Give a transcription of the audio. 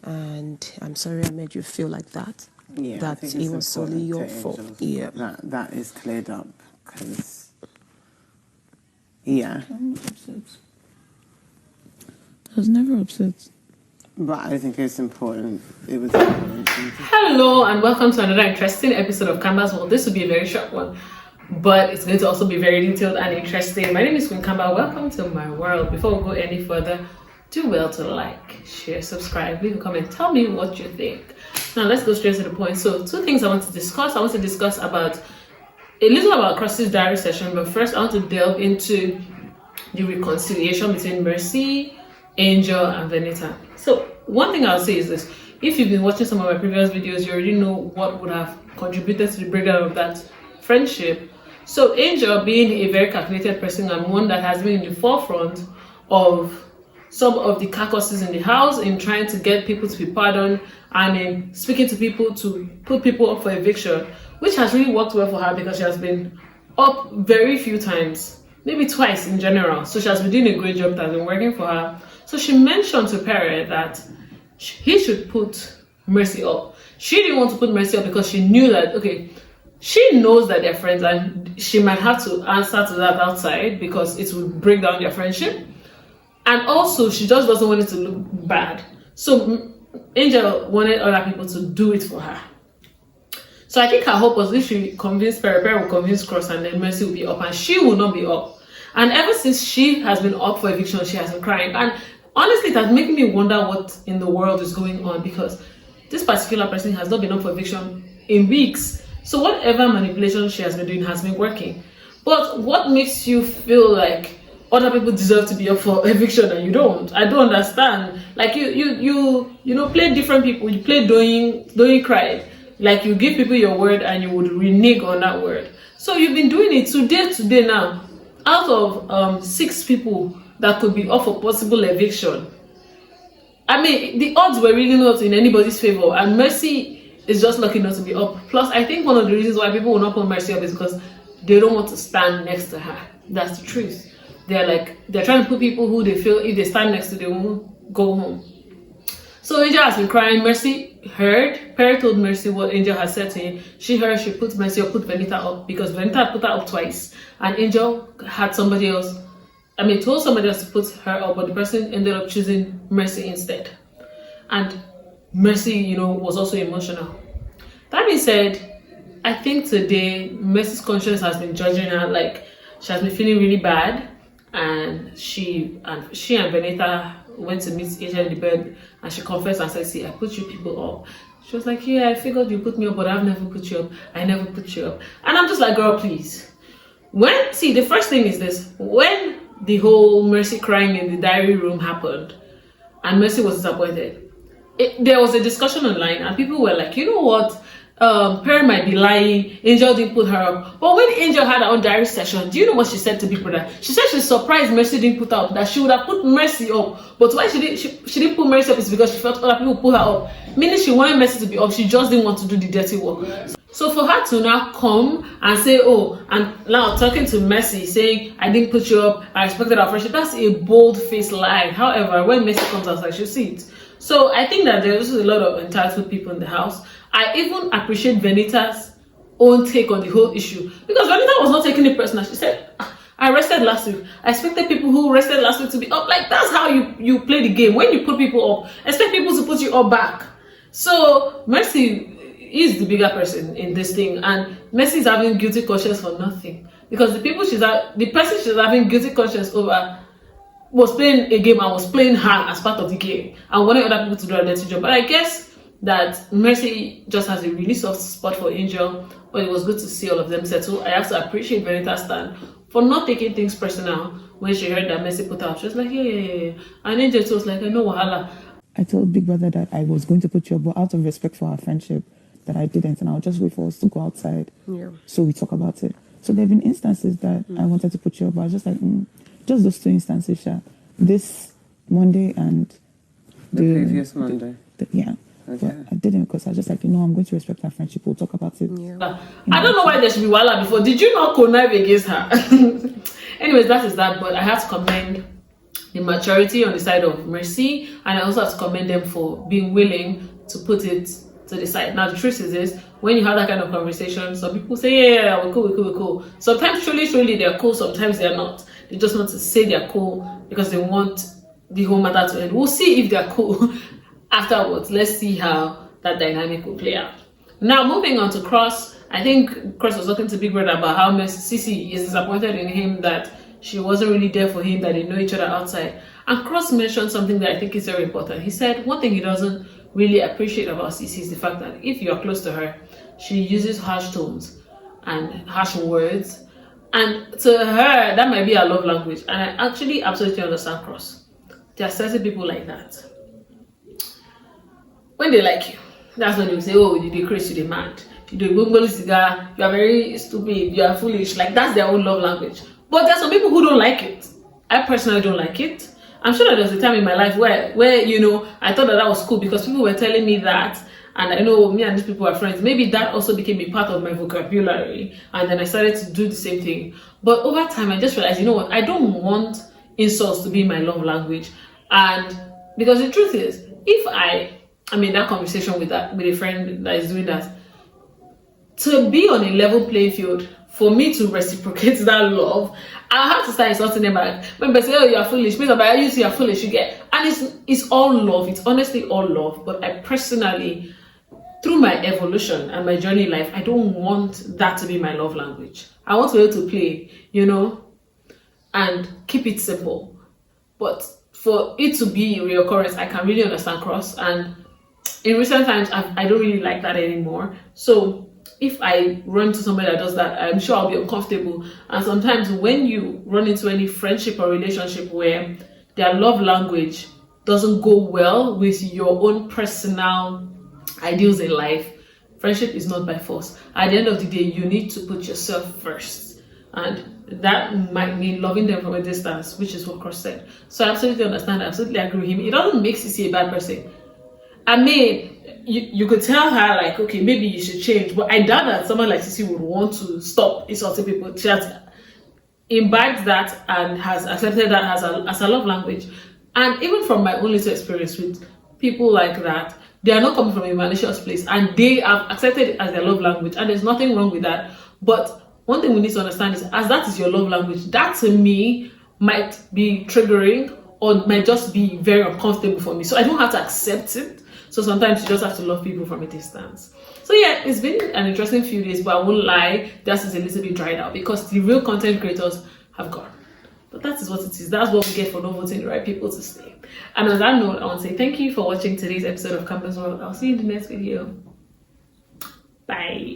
and I'm sorry I made you feel like that. Yeah, that it was solely your fault. Yeah, that is cleared up because yeah, I'm not upset. I was never upset. But I think it's important. It was important. Hello and welcome to another interesting episode of Kamba's World. This will be a very short one, but it's going to also be very detailed and interesting. My name is Queen Kamba. Welcome to my world. Before we go any further, do well to like, share, subscribe, leave a comment, tell me what you think. Now let's go straight to the point. So two things I want to discuss. I want to discuss about a little about Krusty's diary session, but first I want to delve into the reconciliation between Mercy, Angel, and Venita. So one thing I'll say is this: if you've been watching some of my previous videos, you already know what would have contributed to the breakdown of that friendship. So Angel, being a very calculated person and one that has been in the forefront of some of the caucuses in the house in trying to get people to be pardoned and in speaking to people to put people up for eviction, which has really worked well for her because she has been up very few times, maybe twice in general. So she has been doing a great job that has been working for her. So she mentioned to Pere that he should put Mercy up. She didn't want to put Mercy up because she knew that, okay, she knows that they're friends and she might have to answer to that outside because it would break down their friendship. And also, she just doesn't want it to look bad. So Angel wanted other people to do it for her. So I think her hope was if she convinced Pere will convince Cross, and then Mercy will be up and she will not be up. And ever since she has been up for eviction, she has been crying. And honestly, it has made me wonder what in the world is going on, because this particular person has not been up for eviction in weeks. So whatever manipulation she has been doing has been working. But what makes you feel like other people deserve to be up for eviction and you don't? I don't understand. Like you know, play different people. You play doing cry. Like you give people your word and you would renege on that word. So you've been doing it today now. Out of 6 people that could be up for possible eviction, I mean, the odds were really not in anybody's favor, and Mercy is just lucky not to be up. Plus, I think one of the reasons why people will not put Mercy up is because they don't want to stand next to her. That's the truth. They're trying to put people who they feel if they stand next to them, they won't go home. So Angel has been crying. Mercy heard. Pere told Mercy what Angel has said to him. She heard. She put Mercy or put Venita up because Venita put her up twice, and Angel had somebody else. Told somebody else to put her up, but the person ended up choosing Mercy instead. And Mercy, was also emotional. That being said, I think today Mercy's conscience has been judging her. Like, she has been feeling really bad, and she and Venita went to meet Angel in the bed, and she confessed and said, "See, I put you people up." She was like, "Yeah, I figured you put me up, but I've never put you up. I never put you up." And I'm just like, girl, please. The first thing is this: when the whole Mercy crying in the diary room happened, and Mercy was disappointed, there was a discussion online, and people were like, you know what? Pere might be lying. Angel didn't put her up. But when Angel had her own diary session, do you know what she said to people? That she said she's surprised Mercy didn't put her up, that she would have put Mercy up. But why she didn't put Mercy up is because she felt other people put her up. Meaning she wanted Mercy to be up, she just didn't want to do the dirty work. So for her to now come and say, oh, and now talking to Mercy, saying, I didn't put you up, I respected our friendship, that's a bold-faced lie. However, when Mercy comes outside, she'll see it. So I think that there's a lot of entitled people in the house. I even appreciate Venita's own take on the whole issue, because Venita was not taking it personal. She said, I rested last week. I expected people who rested last week to be up. Like, that's how you play the game. When you put people up, expect people to put you up back. So Mercy is the bigger person in this thing, and Mercy is having guilty conscience for nothing, because the person she's having guilty conscience over was playing a game and was playing her as part of the game and wanted other people to do a dirty job. But I guess that Mercy just has a really soft spot for Angel, but it was good to see all of them settle. I have to appreciate Venita's stand for not taking things personal. When she heard that Mercy put out, she was like, yeah. And Angel too was like, I know wahala. I told Big Brother that I was going to put you up, but out of respect for our friendship, that I didn't, and I'll just wait for us to go outside. Yeah. So we talk about it. So there have been instances that I wanted to put you up, but I was just like, just those 2 instances, this Monday and the previous Monday. Yeah. Okay. But I didn't, because I was just like, I'm going to respect our friendship. We'll talk about it. Yeah. I don't know why there should be Wala before. Did you not connive against her? Anyways, that is that. But I have to commend the maturity on the side of Mercy, and I also have to commend them for being willing to put it to the side. Now the truth is this, when you have that kind of conversation, some people say, yeah, we're cool. Sometimes truly they're cool, sometimes they're not. They just want to say they're cool because they want the whole matter to end. We'll see if they're cool afterwards. Let's see how that dynamic will play out. Now moving on to Cross, I think Cross was talking to Big Brother about how Sissy is disappointed in him that she wasn't really there for him, that they know each other outside. And Cross mentioned something that I think is very important. He said one thing he doesn't really appreciate about Sissy is the fact that if you're close to her, she uses harsh tones and harsh words. And to her, that might be her love language. And I actually absolutely understand Cross. There are certain people like that. When they like you, that's when they say, oh, you do crazy, you do mad, you do bungle cigar, you are very stupid, you are foolish. Like, that's their own love language. But there are some people who don't like it. I personally don't like it. I'm sure that there was a time in my life where you know, I thought that was cool because people were telling me that, and I know me and these people are friends. Maybe that also became a part of my vocabulary, and then I started to do the same thing. But over time, I just realized, you know what, I don't want insults to be my love language. And because the truth is, if I'm in that conversation with a friend that is doing that, to be on a level playing field, for me to reciprocate that love, I have to start insulting them back. When they say, oh, you're foolish, means about you say you're foolish, you get. And it's all love. It's honestly all love. But I personally, through my evolution and my journey in life, I don't want that to be my love language. I want to be able to play, you know, and keep it simple. But for it to be a reoccurrence, I can really understand Cross. And in recent times, I don't really like that anymore. So if I run into somebody that does that, I'm sure I'll be uncomfortable. And sometimes when you run into any friendship or relationship where their love language doesn't go well with your own personal ideals in life, friendship is not by force. At the end of the day, you need to put yourself first. And that might mean loving them from a distance, which is what Cross said. So I absolutely understand, I absolutely agree with him. It doesn't make Sissy a bad person. I mean, you could tell her, like, okay, maybe you should change. But I doubt that someone like Sissy would want to stop insulting people. She has imbibed that and has accepted that as a love language. And even from my own little experience with people like that, they are not coming from a malicious place. And they have accepted it as their love language. And there's nothing wrong with that. But one thing we need to understand is, as that is your love language, that to me might be triggering or might just be very uncomfortable for me. So I don't have to accept it. So sometimes you just have to love people from a distance. So yeah, it's been an interesting few days, but I won't lie, this is a little bit dried out because the real content creators have gone. But that is what it is. That's what we get for not voting the right people to stay. And on that note, I want to say thank you for watching today's episode of Campus World. I'll see you in the next video. Bye.